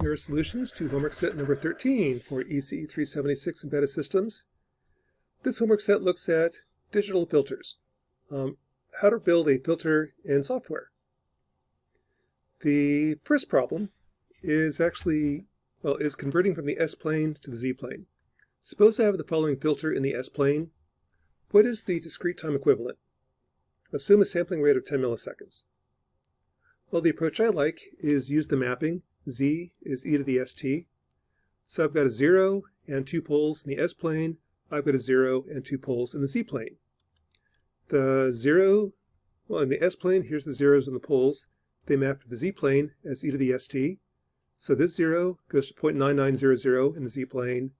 Here are solutions to homework set number 13 for ECE 376 embedded systems. This homework set looks at digital filters, how to build a filter in software. The first problem is is converting from the S-plane to the Z-plane. Suppose I have the following filter in the S-plane. What is the discrete time equivalent? Assume a sampling rate of 10 milliseconds. Well, the approach I like is use the mapping. Z is e to the st. So I've got a 0 and 2 poles in the S-plane. I've got a 0 and 2 poles in the Z-plane. The 0, in the S-plane, here's the zeros and the poles. They map to the Z-plane as e to the st. So this 0 goes to 0.9900 in the Z-plane.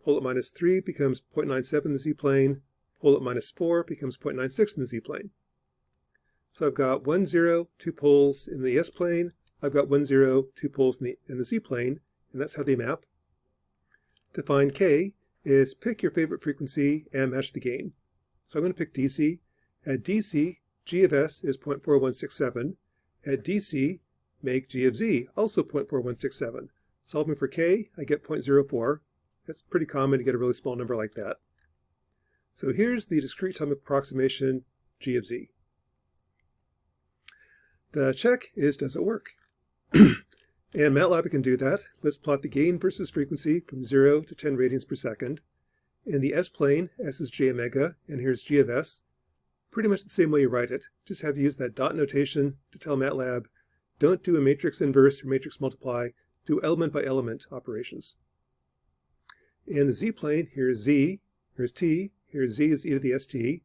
Pole at minus 3 becomes 0.97 in the Z-plane. Pole at minus 4 becomes 0.96 in the Z-plane. So I've got 1, 0, 2 poles in the S-plane. I've got 1, 0, 2 poles in the Z-plane, and that's how they map. To find K is pick your favorite frequency and match the gain. So I'm going to pick DC. At DC, G of S is 0.4167. At DC, make G of Z also 0.4167. Solving for K, I get 0.04. That's pretty common to get a really small number like that. So here's the discrete time approximation G of Z. The check is, does it work? And MATLAB can do that. Let's plot the gain versus frequency from 0 to 10 radians per second. In the S-plane, S is j omega, and here's G of S. Pretty much the same way you write it. Just have to use that dot notation to tell MATLAB, don't do a matrix inverse or matrix multiply, do element by element operations. In the Z-plane, here's Z, here's T, here's Z is e to the st,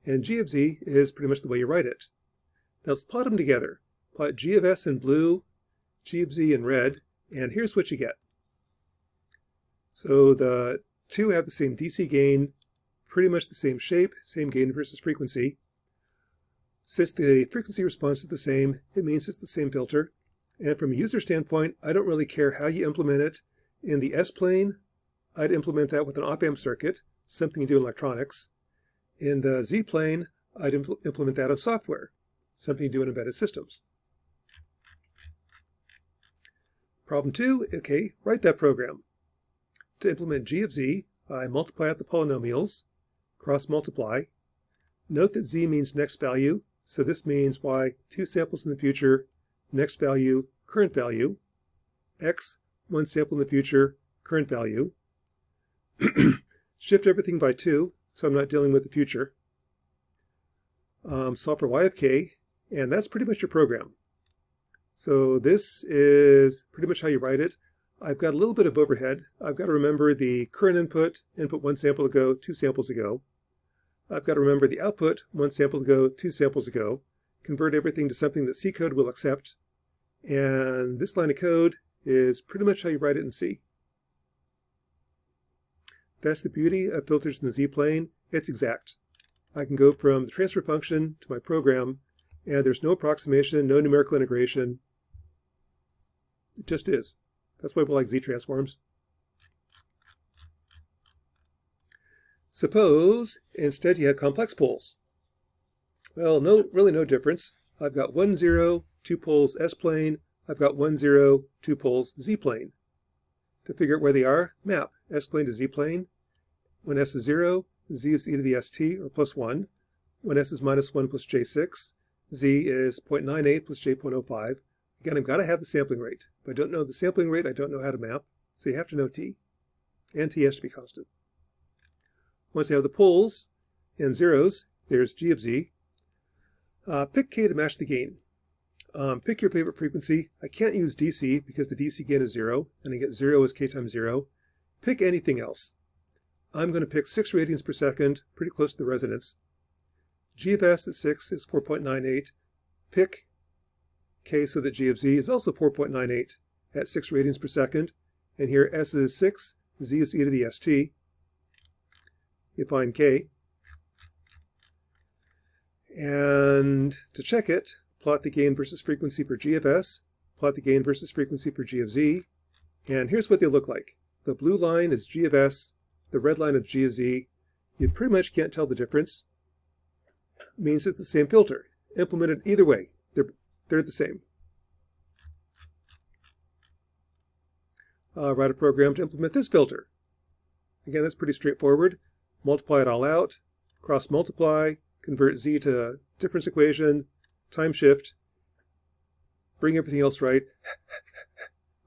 and G of Z is pretty much the way you write it. Now let's plot them together. Plot G of S in blue, G of Z in red, and here's what you get. So the two have the same DC gain, pretty much the same shape, same gain versus frequency. Since the frequency response is the same, it means it's the same filter. And from a user standpoint, I don't really care how you implement it. In the S-plane, I'd implement that with an op-amp circuit, something you do in electronics. In the Z-plane, I'd implement that on software, something you do in embedded systems. Problem 2, okay, write that program. To implement G of Z, I multiply out the polynomials, cross-multiply. Note that Z means next value, so this means Y, 2 samples in the future, next value, current value. X, 1 sample in the future, current value. Shift everything by 2, so I'm not dealing with the future. Solve for Y of K, and that's pretty much your program. So this is pretty much how you write it. I've got a little bit of overhead. I've got to remember the current input 1 sample ago, 2 samples ago. I've got to remember the output 1 sample ago, 2 samples ago. Convert everything to something that C code will accept. And this line of code is pretty much how you write it in C. That's the beauty of filters in the Z-plane. It's exact. I can go from the transfer function to my program, and there's no approximation, no numerical integration. It just is. That's why we like Z-transforms. Suppose instead you had complex poles. Well, really no difference. I've got 1, 0, 2 poles S-plane. I've got 1, 0, 2 poles Z-plane. To figure out where they are, map S-plane to Z-plane. When S is 0, Z is e to the st, or plus 1. When S is minus 1 plus j6, Z is 0.98 plus j.05. Again, I've got to have the sampling rate. If I don't know the sampling rate, I don't know how to map. So you have to know T. And T has to be constant. Once you have the poles and zeros, there's G of Z. Pick K to match the gain. Pick your favorite frequency. I can't use DC because the DC gain is 0, and I get 0 as K times 0. Pick anything else. I'm going to pick 6 radians per second, pretty close to the resonance. G of S at 6 is 4.98. Pick K so that G of Z is also 4.98 at 6 radians per second. And here S is 6, Z is e to the st. You find K. And to check it, plot the gain versus frequency for G of S, plot the gain versus frequency for G of Z. And here's what they look like. The blue line is G of S, the red line is G of Z. You pretty much can't tell the difference. It means it's the same filter. Implemented either way, they're the same. write a program to implement this filter. Again, that's pretty straightforward. Multiply it all out, cross multiply, convert z to difference equation, time shift, bring everything else right.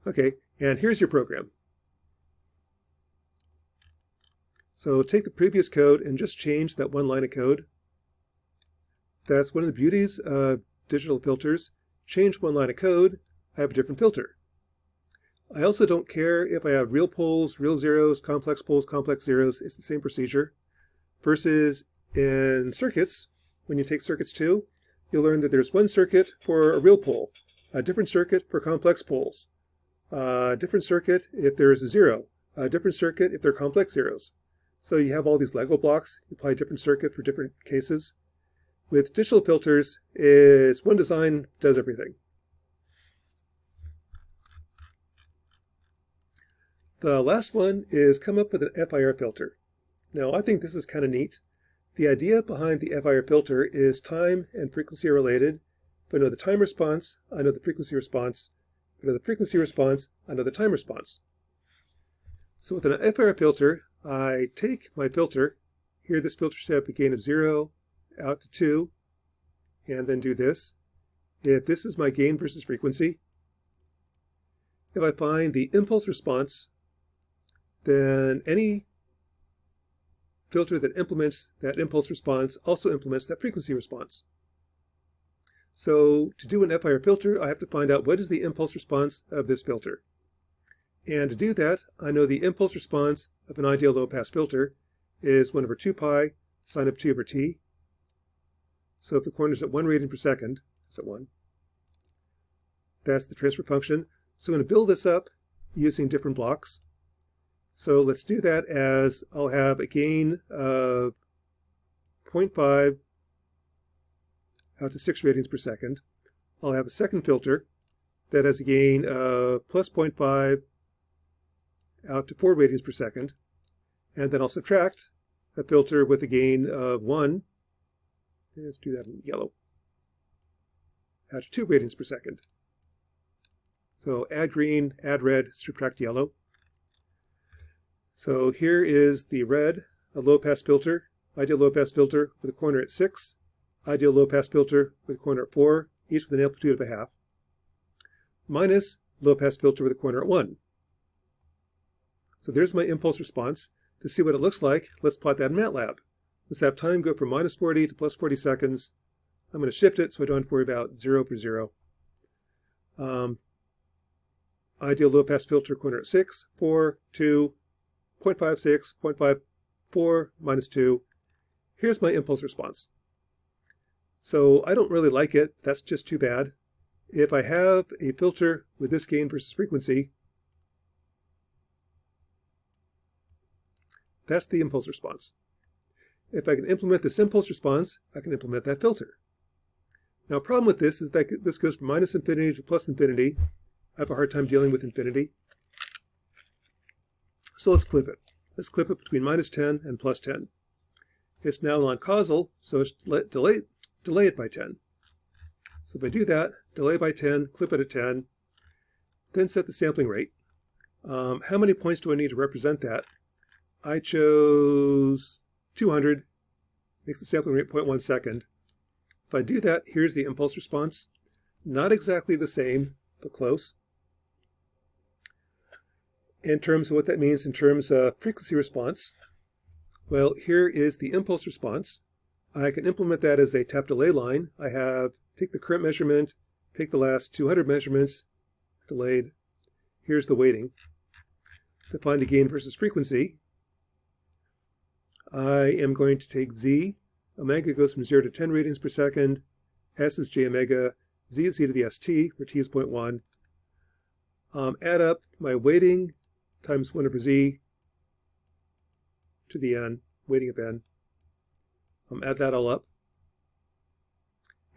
Okay, and here's your program. So take the previous code and just change that one line of code. That's one of the beauties of digital filters. Change one line of code, I have a different filter. I also don't care if I have real poles, real zeros, complex poles, complex zeros. It's the same procedure. Versus in circuits, when you take circuits 2, you'll learn that there's one circuit for a real pole, a different circuit for complex poles, a different circuit if there's a zero, a different circuit if they're complex zeros. So you have all these Lego blocks. You apply a different circuit for different cases. With digital filters, it's one design does everything. The last one is come up with an FIR filter. Now, I think this is kind of neat. The idea behind the FIR filter is time and frequency are related. If I know the time response, I know the frequency response. If I know the frequency response, I know the time response. So with an FIR filter, I take my filter. Here, this filter should have a gain of 0 out to 2, and then do this. If this is my gain versus frequency, if I find the impulse response, then any filter that implements that impulse response also implements that frequency response. So to do an FIR filter, I have to find out what is the impulse response of this filter. And to do that, I know the impulse response of an ideal low-pass filter is 1 over 2 pi sine of t over t. So if the corner is at 1 radian per second, it's at 1. That's the transfer function. So I'm going to build this up using different blocks. So let's do that as I'll have a gain of 0.5 out to 6 radians per second. I'll have a second filter that has a gain of plus 0.5 out to 4 radians per second. And then I'll subtract a filter with a gain of 1. Let's do that in yellow. Out to 2 radians per second. So add green, add red, subtract yellow. So here is the red, a low-pass filter, ideal low-pass filter with a corner at 6, ideal low-pass filter with a corner at 4, each with an amplitude of a half, minus low-pass filter with a corner at 1. So there's my impulse response. To see what it looks like, let's plot that in MATLAB. Let's have time go from minus 40 to plus 40 seconds. I'm going to shift it so I don't have to worry about 0 per 0. Ideal low-pass filter corner at 6, 4, 2, 0.56, 0.54, minus 2. Here's my impulse response. So I don't really like it. That's just too bad. If I have a filter with this gain versus frequency, that's the impulse response. If I can implement this impulse response, I can implement that filter. Now, a problem with this is that this goes from minus infinity to plus infinity. I have a hard time dealing with infinity. So let's clip it. Let's clip it between minus 10 and plus 10. It's now non-causal, so let's delay it by 10. So if I do that, delay by 10, clip it at 10, then set the sampling rate. How many points do I need to represent that? I chose 200, makes the sampling rate 0.1 second. If I do that, here's the impulse response. Not exactly the same, but close. In terms of what that means in terms of frequency response, well, here is the impulse response. I can implement that as a tap delay line. I have take the current measurement, take the last 200 measurements, delayed. Here's the weighting. To find the gain versus frequency, I am going to take z. Omega goes from 0 to 10 radians per second. S is j omega. Z is e to the st, where t is 0.1. Add up my weighting times 1 over z to the n, weighting of n. Add that all up.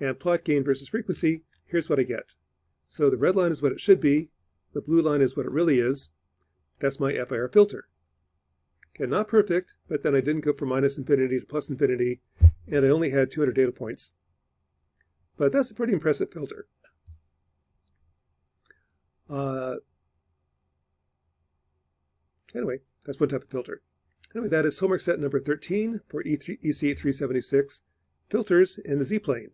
And plot gain versus frequency. Here's what I get. So the red line is what it should be. The blue line is what it really is. That's my FIR filter. Okay, not perfect, but then I didn't go from minus infinity to plus infinity, and I only had 200 data points. But that's a pretty impressive filter. Anyway, that's one type of filter. Anyway, that is homework set number 13 for ECE 376, filters in the z-plane.